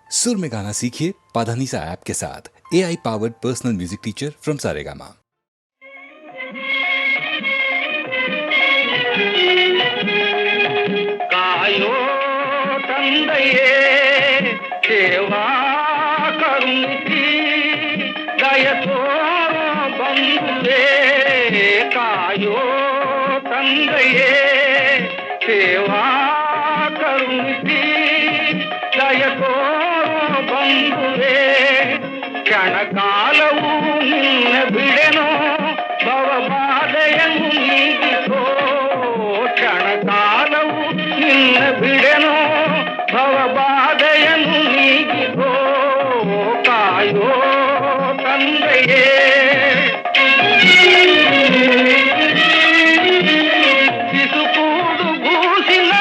सुर में गाना सीखिए पाधानीसा ऐप के साथ। AI powered personal music teacher from Saregama. कायो ತಂದೆಯೇ ಸೇವಾ ಕರುಣಿಸಿ ದಯತೋ ಬಂಧುವೇ ಕಾಯೋ ತಂದೆಯೇ ಸೇವಾ ಕರುಣಿಸಿ ದಯತೋ ಬಂಧುವೇ ಕ್ಷಣಕಾಲವು ನಿನ್ನ ಬಿಡೆನೋ ಭವಬಾಧೆಯನ್ನು ನೀಗಿಸೋ ಕ್ಷಣಕಾಲವು ನಿನ್ನ ಬಿಡೆನೋ ಭವಬಾಧೆಯನ್ನು ನೀಗಿಸೋ ಕಾಯೋ ತಂದೆಯೇ ಬಿಸುಕೂಡು ಗೂಸಿನ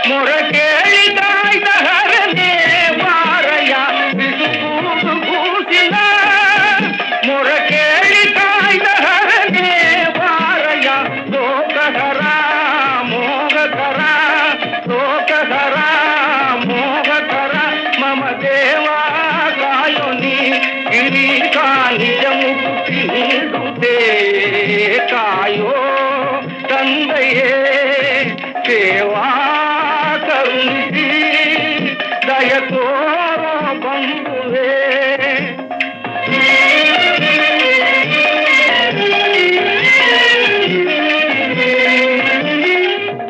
ಮೊರೆ ಕೇಳಿ ಕಾಯ್ದ ಹರನೇ ವಾರಯ ಬಿಸುಕೂಡು ಗೂಸಿನ ಮೊರೆ ಕೇಳಿ ಕಾಯ್ದ ಹರನೇ ವಾರಯ ಲೋಕಹರ ಮೋಹಕರ ಲೋಕಹರ ಮೋಹಕರ ಮಮ ದೇವ ಕಾಯೋ ನೀ ಗಿರಿ ನಿಜ ಮುಕ್ತಿ ನೀಡುತ್ತೆ ಕಾಯೋ ತಂದೆಯೇ ಸೇವಾ ಕರುಣಿಸಿ ದಯತೋ ಬಂಧುವೇ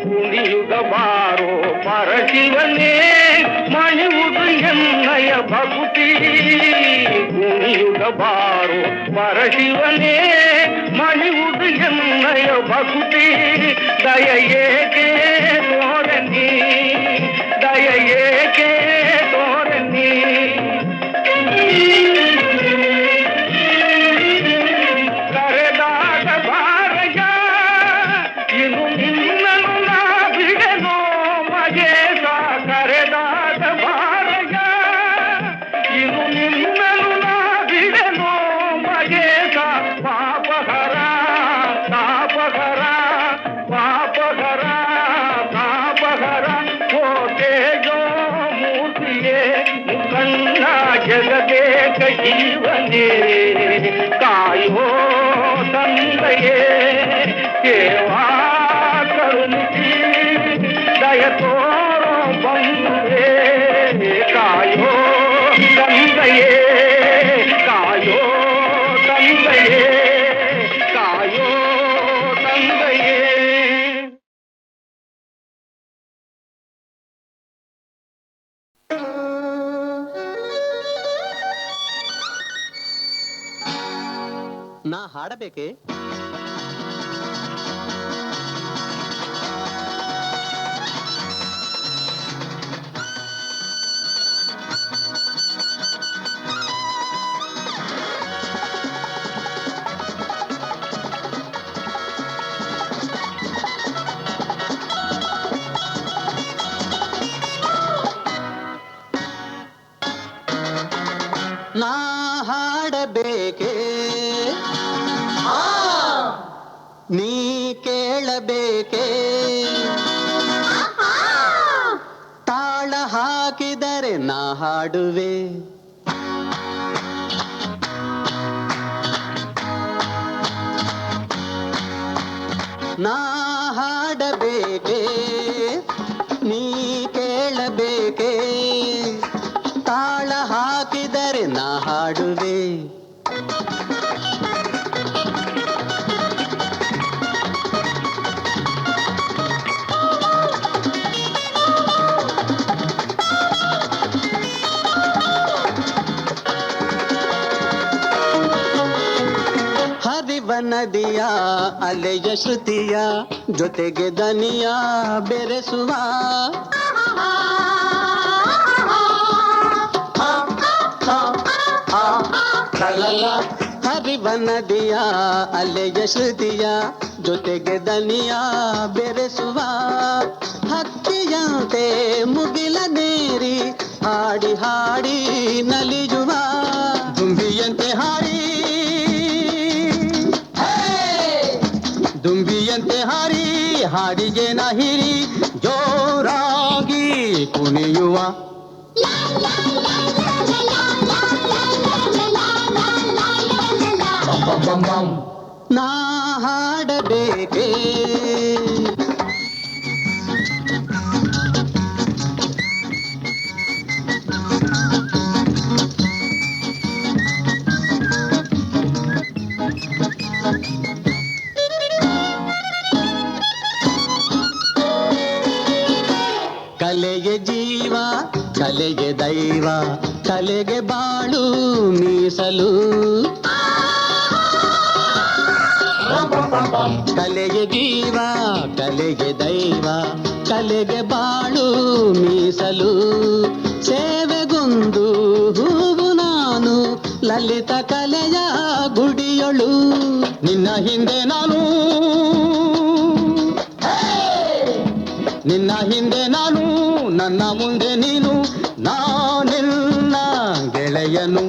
ಕುಣಿಯುಗ ಬಾರೋ ಪರಶಿವನೇ ಮಣಿಯುವುದು ಎನ್ನಯ ಭಕ್ತಿ ಕುಣಿಯುಗ ಬಾರೋ ಪರಶಿವನೇ ಮಣಿಯುವುದು ಎನ್ನಯ ಭಕ್ತಿ ದಯ ಏಕೆ ತೋರನಿ ದಯ ಏಕೆ ತೋರನಿ ಕರೆದಾದ ಬಾರಯ ಇನ್ನು ನಿನ್ನನ್ನು ನಾ ಬಿಡೆನೋ ಮಗೇಶ ಕರೆದಾದ ಬಾರಯ ಇನ್ನು ನಿನ್ನನ್ನು ನಾ ಬಿಡೆನೋ ಮಗೇಶ ಪಾಪಹರ ತಾಪಹರ ಪಾಪಹರ ತಾಪಹರ ಓ ತೇಜೋ ಮೂರ್ತಿಯೇ ಮುಖಂಡ ಜಗದೇಕ ಜೀವನೇ ಕಾಯೋ ತಂದೆಯೇ ಸೇವಾ ಕರುಣಿಸಿ ದಯತೋ ಬಂಧುವೇ ಕಾಯೋ ತಂದೆಯೇ ಕಾಯೋ ತಂದೆಯೇ ಕಾಯೋ ತಂದೆಯೇ ನಾ ಹಾಡಬೇಕೆ? ನಾ ಹಾಡಬೇಕೆ? ನೀ ಕೇಳಬೇಕೆ? ತಾಳ ಹಾಕಿದರೆ ನಾ ಹಾಡುವೆ. ನಾ ಹಾಡಬೇಕೆ? ನೀ ಕೇಳಬೇಕೆ? ತಾಳ ಹಾಕಿದರೆ ನಾ ಹಾಡುವೆ. ಹರಿವ ನದಿಯ ಅಲೆಯ ಶ್ರುತಿಯ ಜೊತೆಗೆ ದನಿಯ ಬೆರೆಸುವ ಹರಿವ ನದಿಯ ಅಲೆಯ ಶ್ರುತಿಯ ಜೊತೆಗೆ ದನಿಯ ಬೆರೆಸುವ ಹಕ್ಕಿಯಂತೆ ಮುಗಿಲ ನೇರಿ ಹಾಡಿ ಹಾಡಿ ನಲಿಯುವ ದುಂಬಿಯಂತೆ ಹಾಡಿ ದುಂಬಿಯಂತೆ ಹಾರಿ ಹಾಡಿಗೆ ನಹಿರಿ ಜೋರಾಗಿ ಕುಣಿಯುವ. ನಾ ಹಾಡಬೇಕೆ ಕಲೆಗೆ ಜೀವ ಕಲೆಗೆ ದೈವ ಕಲೆಗೆ ಬಾಳು ಮೀಸಲು ಕಲೆಗೆ ಜೀವ ಕಲೆಗೆ ದೈವ ಕಲೆಗೆ ಬಾಳು ಮೀಸಲು ಸೇವೆಗೊಂದು ಹೂವು ನಾನು ಲಲಿತ ಕಲೆಯ ಗುಡಿಯೊಳು ನಿನ್ನ ಹಿಂದೆ ನಾನು ನಿನ್ನ ಹಿಂದೆ ನಾನು ನನ್ನ ಮುಂದೆ ನೀನು ನಾನೆಲ್ಲ ಗೆಳೆಯನು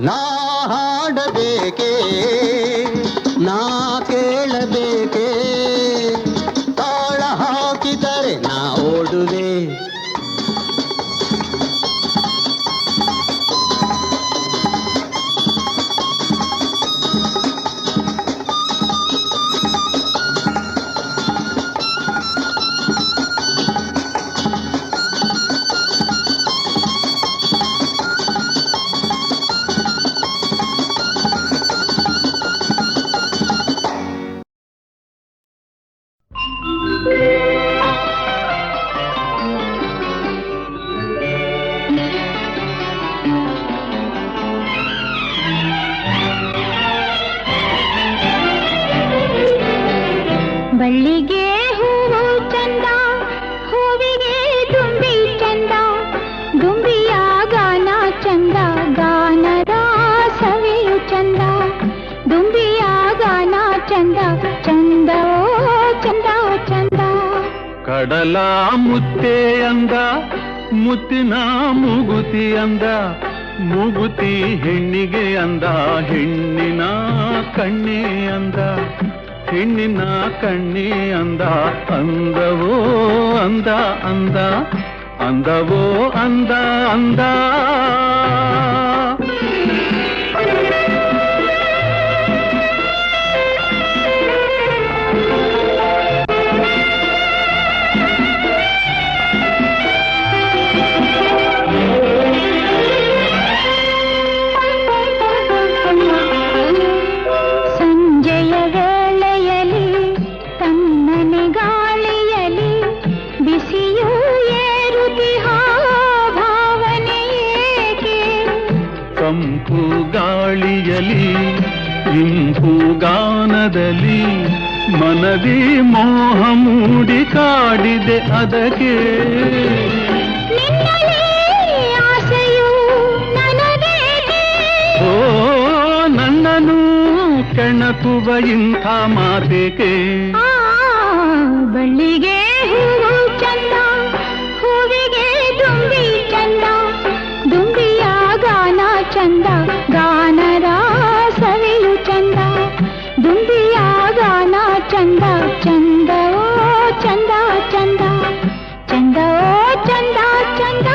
ನಾ ಹಾಡಬೇಕೆ ನಾ ಕೇಳಬೇಕೆ ತಾಳ ಹಾಕಿದರೆ ನಾ ಓಡುವೆ ಬಳ್ಳಿಗೆ ಹೂವು ಚಂದ ಹೂವಿಗೆ ದುಂಬಿ ಚಂದ ದುಂಬಿಯ ಗಾನ ಚಂದ ಗಾನದ ಸವಿಯು ಚಂದ ದುಂಬಿಯ ಗಾನ ಚಂದ ಚಂದವೋ ಚಂದ ಚಂದ ಕಡಲ ಮುತ್ತೆ ಅಂದ ಮುತ್ತಿನ ಮೂಗುತಿ ಅಂದ ಮೂಗುತಿ ಹೆಣ್ಣಿಗೆ ಅಂದ ಹೆಣ್ಣಿನ ಕಣ್ಣಿ ಅಂದ ಹೆಣ್ಣಿನ ಕಣ್ಣಿ ಅಂದ ಅಂದವೋ ಅಂದ ಅಂದ ಅಂದವೋ ಅಂದ ಅಂದ ತಂಪು ಗಾಳಿಯಲಿ ಇಂಪು ಗಾನದಲ್ಲಿ ಮನದಿ ಮೋಹ ಮೂಡಿ ಕಾಡಿದೆ ಅದಕ್ಕೆ ಆಸೆಯು ಓ ನನ್ನನು ಕೆಣಕುವ ಇಂಥ ಮಾತೆಗೆ ಬಳ್ಳಿಗೆ ಹೂವು ಚಂದ ಹೂವಿಗೆ ದುಂಬಿ ಚಂದ ದುಂಬಿಯ ಗಾನ ಚಂದ ಗಾನರ ಸವಿಯು ಚಂದ ದುಂಬಿಯ ಗಾನ ಚಂದ ಚಂದವೋ ಚಂದ ಚಂದ ಚಂದವೋ ಚಂದ ಚಂದ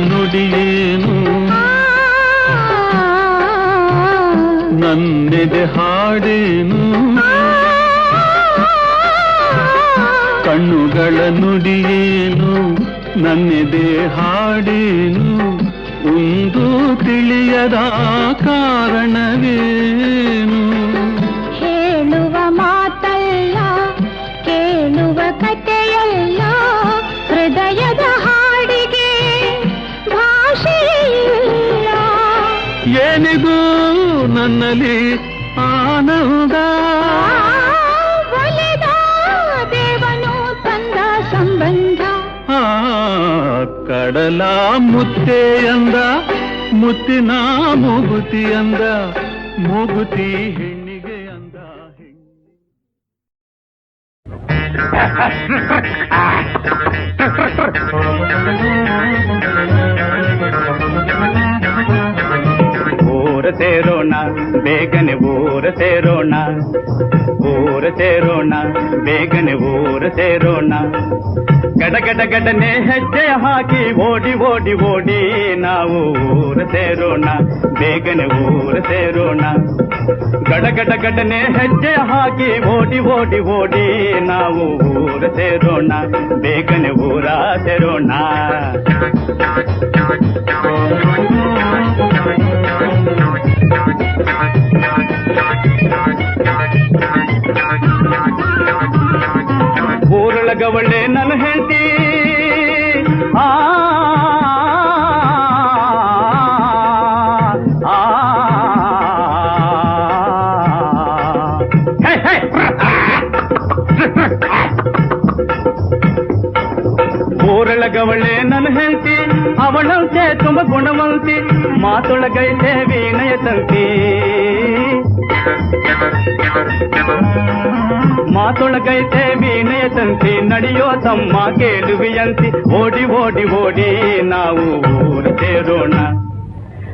ನುಡಿಯೇನು ನನ್ನೆದೆ ಹಾಡೇನು ಕಣ್ಣುಗಳ ನುಡಿಯೇನು ನನ್ನೆದೆ ಹಾಡೇನು ಒಂದು ತಿಳಿಯದ ಕಾರಣವೇನು ಹೇಳುವ ಮಾತಲ್ಲ ಕೇಳುವ ಕಥೆಯಲ್ಲ ಹೃದಯದ ಹಾಡಿಗೆ ಭಾಷೆಯಿಲ್ಲ ಏನಿಗೂ ನನ್ನಲ್ಲಿ ಆನಂದ ಒಲಿದ ದೇವನು ತಂದ ಸಂಬಂಧ ಕಡಲ ಮುತ್ತೆ ಅಂದ ಮುತ್ತಿನ ಮೂಗುತಿ ಅಂದ ಮೂಗುತಿ ಹೆಣ್ಣಿಗೆ ಅಂದ ಊರ ಸೇರೋಣ ಬೇಗನೆ ಊರ ಸೇರೋಣ ಊರ ಸೇರೋಣ ಬೇಗನೆ ಊರ ಸೇರೋಣ ಗಡ ಗಡ ಗಡನೆ ಹೆಜ್ಜೆ ಹಾಕಿ ಓಡಿ ಓಡಿ ಓಡಿ ನಾವು ಊರ ಸೇರೋಣ ಬೇಗನೆ ಊರ ಸೇರೋಣ ಗಡ ಗಡ ಗಡನೆ ಹೆಜ್ಜೆ ಹಾಕಿ ಓಡಿ ಓಡಿ ಓಡಿ ನಾವು ಊರ ಸೇರೋಣ ಬೇಗನೆ ಊರ ಸೇರೋಣ ಊರೊಳಗವಳೆ ನನ್ನ ಹೆಂಡತಿ ಊರೊಳಗವಳೆ ನನ್ನ ಹೆಂಡತಿ ಅವಳಂತೆ ತುಂಬ ಗುಣವಂತಿ ಮಾತೊಳಗೈತೆ ವಿನಯ ತಂತಿ ಮಾತೊಳಗೈತೆ ವಿನಯ ತಂತಿ ನಡೆಯೋ ತಮ್ಮ ಕೇಳುವಿಯಂತಿ ಓಡಿ ಓಡಿ ಓಡಿ ನಾವು ಊರ ಸೇರೋಣ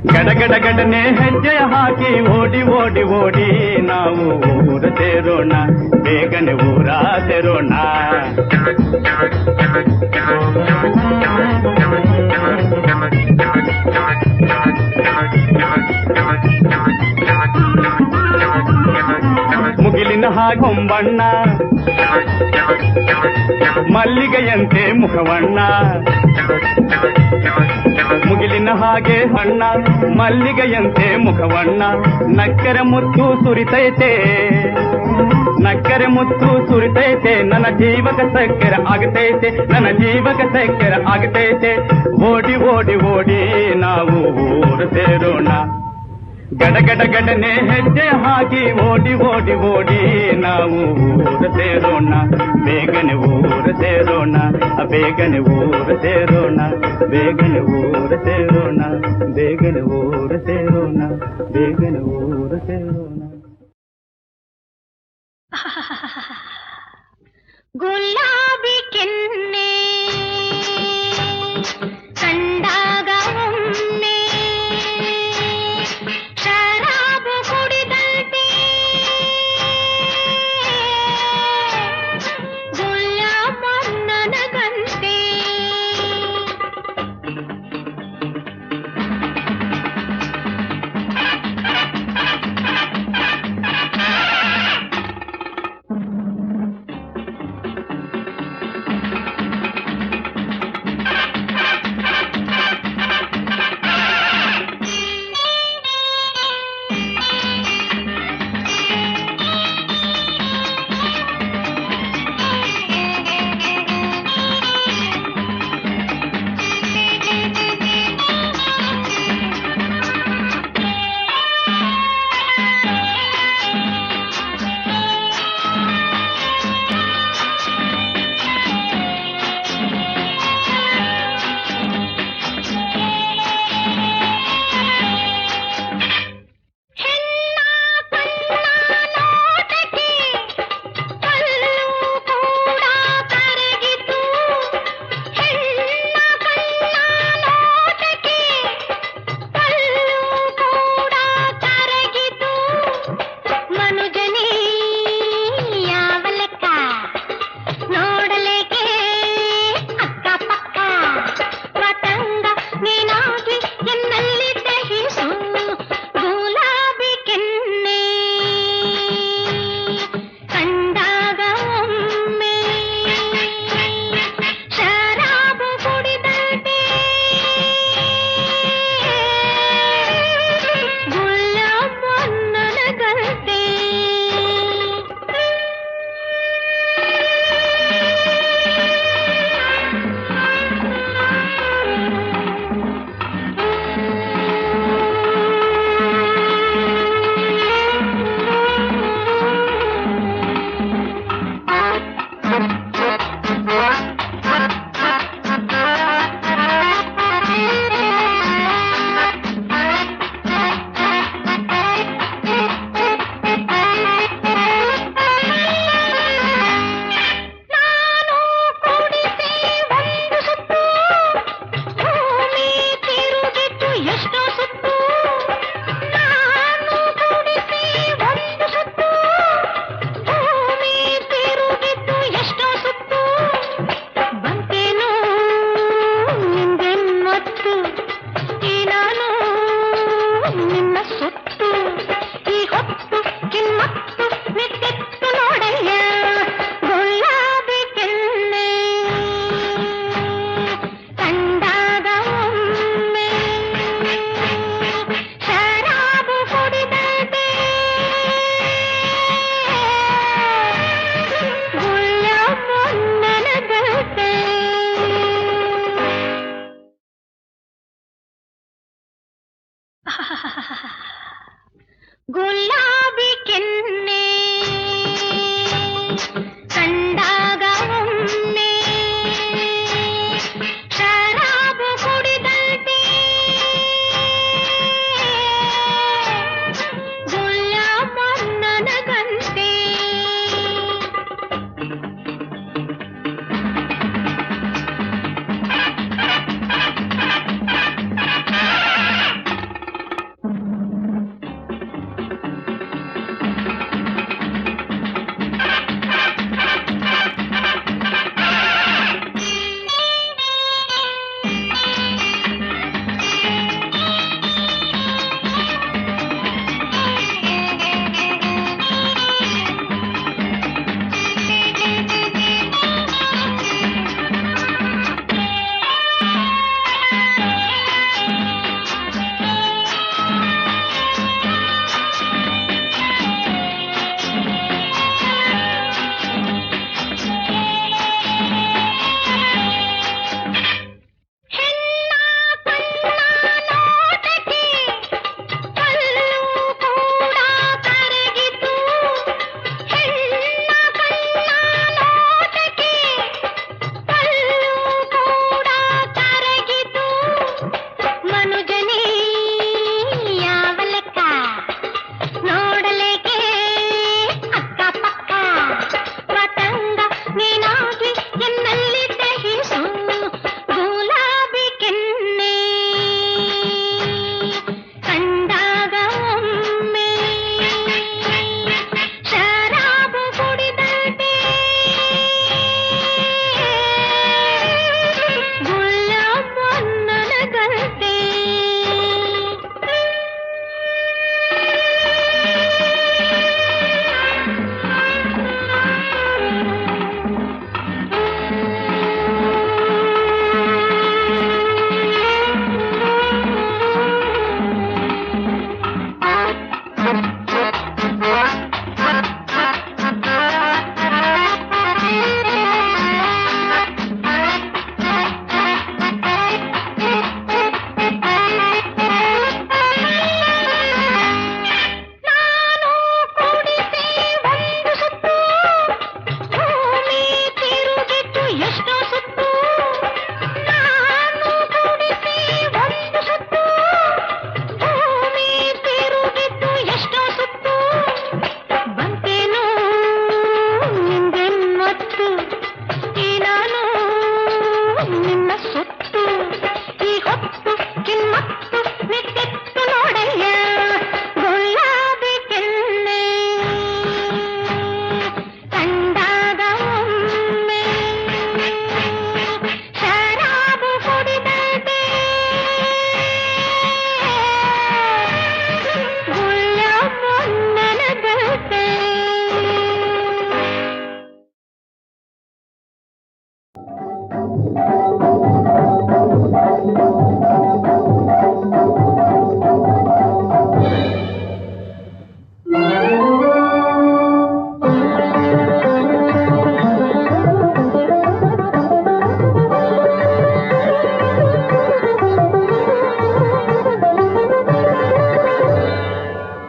ಗಡ ಗಡ ಗಡನೆ ಹೆಜ್ಜೆ ಹಾಕಿ ಓಡಿ ಓಡಿ ಓಡಿ ನಾವು ಊರ ಸೇರೋಣ ಬೇಗನೆ ಊರ ಸೇರೋಣ ಮುಗಿಲಿನ ಹಾಗೊಂಬಣ್ಣ ಮಲ್ಲಿಗೆಯಂತೆ ಮುಖವಣ್ಣ ಮುಗಿಲಿನ ಹಾಗೆ ಹಣ್ಣ ಮಲ್ಲಿಗೆಯಂತೆ ಮುಖವಣ್ಣ ನಕ್ಕರೆ ಮುತ್ತು ಸುರಿತೈತೆ ನಕ್ಕರೆ ಮುತ್ತು ಸುರಿತೈತೆ ನನ್ನ ಜೀವಕ ಸಕ್ಕರೆ ಆಗತೈತೆ ನನ್ನ ಜೀವಕ ಸಕ್ಕರೆ ಆಗತೈತೆ ಓಡಿ ಓಡಿ ಓಡಿ ನಾವು ಊರ ಸೇರೋಣ ಗಡ ಗಡ ಗಡನೆ ಹೆಜ್ಜೆ ಹಾಕಿ ಓಡಿ ಓಡಿ ಓಡಿ ನಾವು ಊರ ಸೇರೋಣ ಬೇಗನೆ ಊರ ಸೇರೋಣ ಬೇಗನೆ ಊರ ಸೇರೋಣ ಬೇಗನೆ ಊರ ಸೇರೋಣ ಬೇಗನೆ ಊರ ಸೇರೋಣ ಬೇಗನೆ ಊರ ಸೇರೋಣ ಗುಲಾಬಿ ಕೆನ್ನೆ ಕಂಡಾಗ ಒಮ್ಮೆ ಶರಾಬು ಕುಡಿದಂತೆ ಗುಲಾಬ ನನಗಂತೆ ಗುಲಾಬಿ ಕೆನ್ನೆ ಕಂಡಾಗ ಒಮ್ಮೆ ಶರಾಬು ಕುಡಿದಂತೆ ಗುಲಾಬ ನನಗಂತೆ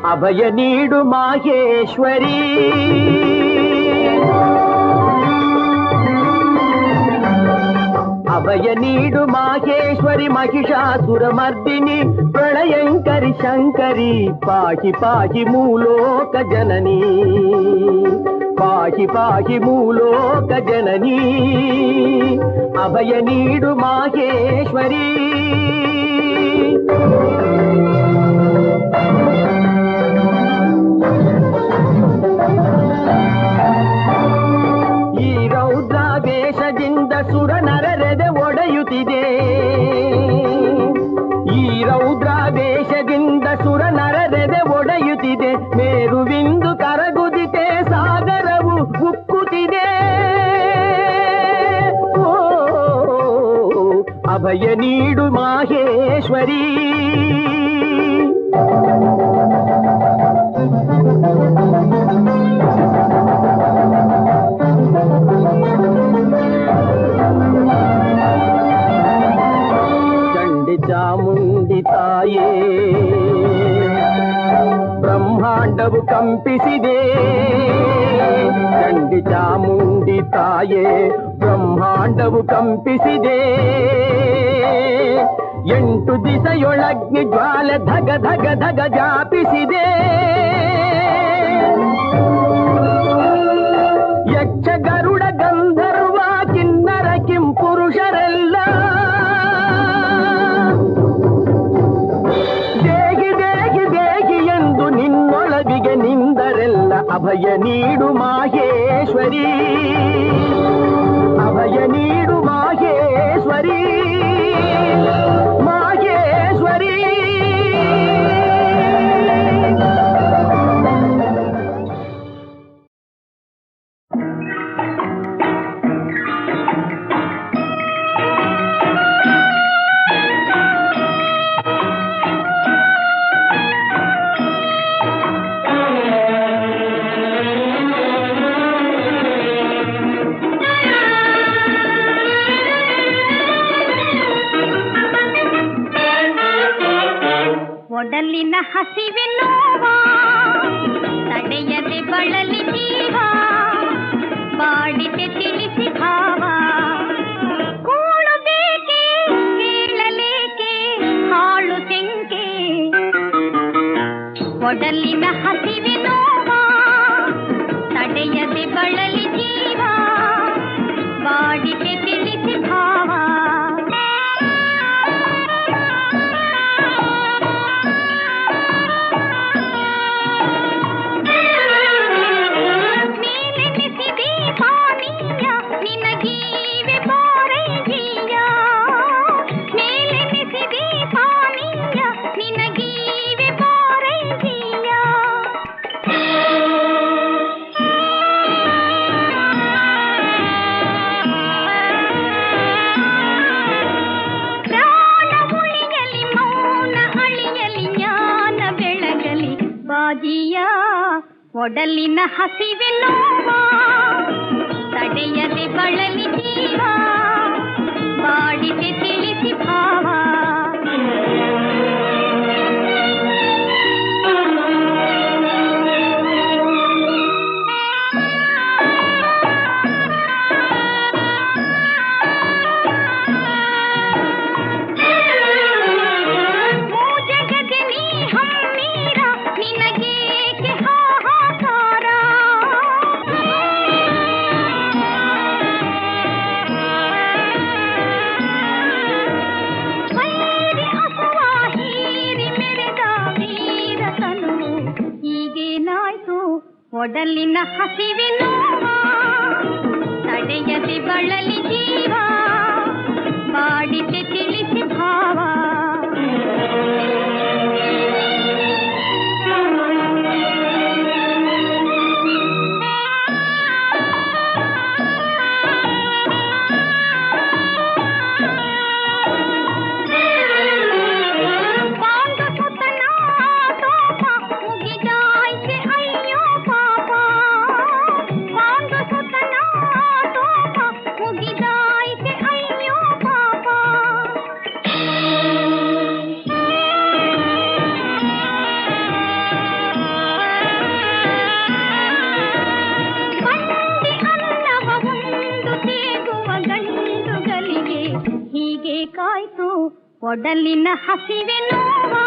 ಅಭಯ ನೀಡು ಮಾಹೇಶ್ವರಿ ಅಭಯ ನೀಡು ಮಾಹೇಶ್ವರಿ ಮಹಿಷಾಸುರ ಮರ್ದಿನಿ ಪ್ರಳಯಂಕರಿ ಶಂಕರಿ ಪಾಹಿ ಪಾಹಿ ಮೂಲೋಕ ಜನನಿ ಪಾಹಿ ಪಾಹಿ ಮೂಲೋಕ ಜನನಿ ಅಭಯ ನೀಡು ಮಾಹೇಶ್ವರಿ ಈ ರೌದ್ರಾವೇಶದಿಂದ ಸುರ ನರರೆದೆ ಒಡೆಯುತ್ತಿದೆ ಈ ರೌದ್ರಾವೇಶದಿಂದ ಸುರ ನರರೆದೆ ಒಡೆಯುತ್ತಿದೆ ಮೇರುವಿಂದು ಕರಗುದಿತೆ ಸಾಗರವು ಉಕ್ಕುತ್ತಿದೆ ಓ ಅಭಯ ನೀಡು ಮಾಹೇಶ್ವರಿ ಬ್ರಹ್ಮಾಂಡವು ಕಂಪಿಸಿದೆ. ಚಂಡಿ ಚಾಮುಂಡಿ ತಾಯೇ ಬ್ರಹ್ಮಾಂಡವು ಕಂಪಿಸಿದೆ. 8 ದಿಸೆಯೊಳಗ್ನಿ ಜ್ವಾಲೆ ಧಗ ಧಗ ಧಗ ಜಾಪಿಸಿದೆ. ಯಕ್ಷ ಗರುಡ ಗಂಧರ್ವ ಕಿನ್ನರ ಕಿಂಪುರುಷರೆಲ್ಲ ದೇಗಿ ದೇಗಿ ದೇಗಿ ಎಂದು ನಿನ್ನೊಳಗಿಗೆ ನಿಂದರೆಲ್ಲ ಅಭಯ ನೀಡು ಮಾಹೇಶ್ವರಿ, ಅಭಯ ನೀಡು ಮಾಹೇಶ್ವರಿ, ಮಾಹೇಶ್ವರಿ. ಒಡಲಿನ ಹಸಿವೆ ನೋವಾ ತಡೆಯದೆ ಬಳಲಿ ಜೀವ, ಬಾಡಿದೆ ತಿಳಿಸಿ ಭಾವ. ಕೂಳು ಬೇಕೆ ಹೇಳಲೇಕೆ ಹಾಳು ತೆಂಕೆ. ಒಡಲಿನ ಹಸಿವೆ ನೋವಾ ತಡೆಯದೆ ಬಳಲಿ ಜೀವ, ಬಾಡಿದೆ ತಿಳಿಸಿ ಭಾವ. ಒಡಲಿನ ಹಸಿವೆ ನೋವಾ ತಡೆಯದೆ ಬಳಲಿ ಜೀವ, ಬಾಡಿದೆ ತಿಳಿಸಿ ಭಾವ. ಒಡಲಿನ ಹಸಿವೆ ನೋವಾ ತಡೆಯದೆ ಬಳಲಿ ಜೀವ, ಬಾಡಿದೆ ತಿಳಿಸಿ ಭಾವ. ಒಡಲಿನ ಹಸಿವೆ ನೋವಾ